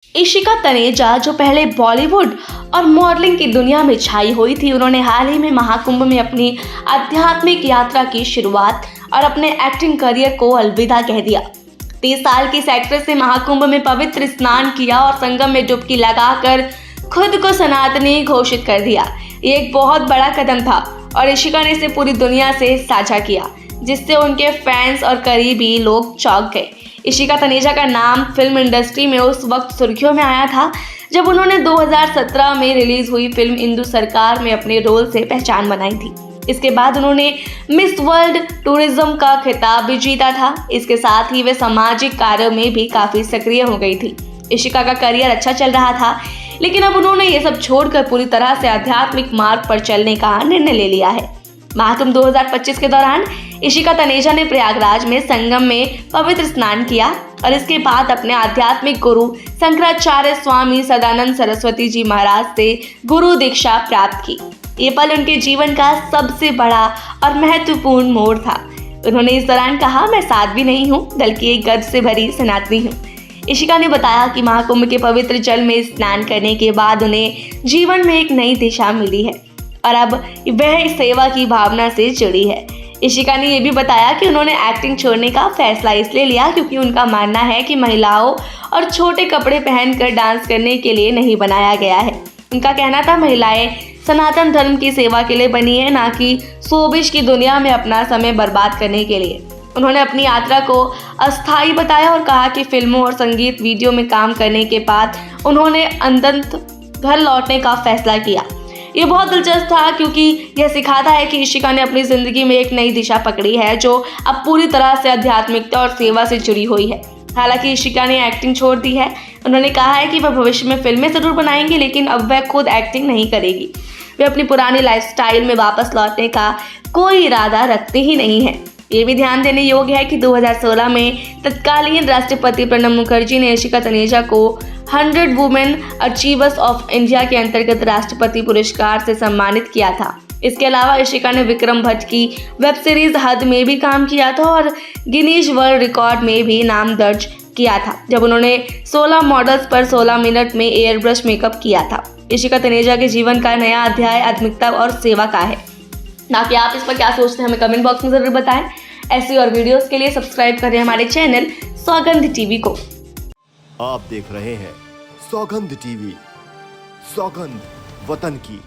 इशिका तनेजा, जो पहले बॉलीवुड और मॉडलिंग की दुनिया में छाई हुई थी, उन्होंने हाल ही में महाकुंभ में अपनी आध्यात्मिक यात्रा की शुरुआत और अपने एक्टिंग करियर को अलविदा कह दिया। 30 साल की इस एक्ट्रेस ने महाकुंभ में पवित्र स्नान किया और संगम में डुबकी लगाकर खुद को सनातनी घोषित कर दिया। ये एक बहुत बड़ा कदम था और इशिका ने इसे पूरी दुनिया से साझा किया, जिससे उनके फैंस और करीबी लोग चौंक गए। इशिका तनेजा का नाम फिल्म इंडस्ट्री में उस वक्त सुर्खियों में आया था जब उन्होंने 2017 में रिलीज हुई फिल्म इंदु सरकार में अपने रोल से पहचान बनाई थी। इसके बाद उन्होंने मिस वर्ल्ड टूरिज्म का खिताब भी जीता था। इसके साथ ही वे सामाजिक कार्यों में भी काफी सक्रिय हो गई थी। इशिका का करियर अच्छा चल रहा था, लेकिन अब उन्होंने ये सब छोड़कर पूरी तरह से आध्यात्मिक मार्ग पर चलने का निर्णय ले लिया है। महाकुंभ 2025 के दौरान इशिका तनेजा ने प्रयागराज में संगम में पवित्र स्नान किया और इसके बाद अपने आध्यात्मिक गुरु शंकराचार्य स्वामी सदानंद सरस्वती जी महाराज से गुरु दीक्षा प्राप्त की। ये पल उनके जीवन का सबसे बड़ा और महत्वपूर्ण मोड़ था। उन्होंने इस दौरान कहा, मैं साध्वी नहीं हूँ बल्कि एक गर्व से भरी सनातनी हूँ। इशिका ने बताया कि महाकुंभ के पवित्र जल में स्नान करने के बाद उन्हें जीवन में एक नई दिशा मिली है और अब वह सेवा की भावना से जुड़ी है। इशिका ने यह भी बताया कि उन्होंने एक्टिंग छोड़ने का फैसला इसलिए लिया क्योंकि उनका मानना है कि महिलाओं और छोटे कपड़े पहनकर डांस करने के लिए नहीं बनाया गया है। उनका कहना था, महिलाएं सनातन धर्म की सेवा के लिए बनी है, ना कि शोबिश की दुनिया में अपना समय बर्बाद करने के लिए। उन्होंने अपनी यात्रा को अस्थायी बताया और कहा कि फिल्मों और संगीत वीडियो में काम करने के बाद उन्होंने अंततः घर लौटने का फैसला किया। ये बहुत दिलचस्प था क्योंकि यह सिखाता है कि इशिका ने अपनी जिंदगी में एक नई दिशा पकड़ी है जो अब पूरी तरह से आध्यात्मिकता और सेवा से जुड़ी हुई है। हालांकि इशिका ने एक्टिंग छोड़ दी है। उन्होंने कहा है कि वह भविष्य में फिल्में जरूर बनाएंगी, लेकिन अब वह खुद एक्टिंग नहीं करेगी। वे अपनी पुरानी लाइफस्टाइल में वापस लौटने का कोई इरादा रखते ही नहीं है। ये भी ध्यान देने योग्य है कि 2016 में तत्कालीन राष्ट्रपति प्रणब मुखर्जी ने इशिका तनेजा को 100 वुमेन अचीवर्स ऑफ इंडिया के अंतर्गत राष्ट्रपति पुरस्कार से सम्मानित किया था। इसके अलावा इशिका ने विक्रम भट्ट की वेब सीरीज हद में भी काम किया था और गिनीज वर्ल्ड रिकॉर्ड में भी नाम दर्ज किया था, जब उन्होंने 16 मॉडल्स पर 16 मिनट में एयर ब्रश मेकअप किया था। इशिका तनेजा के जीवन का नया अध्याय आध्यात्मिकता और सेवा का है। ना कि आप इस पर क्या सोचते हैं, हमें कमेंट बॉक्स में जरूर बताएं। ऐसी और वीडियोस के लिए सब्सक्राइब करें हमारे चैनल सौगंध टीवी को। आप देख रहे हैं सौगंध टीवी, सौगंध वतन की।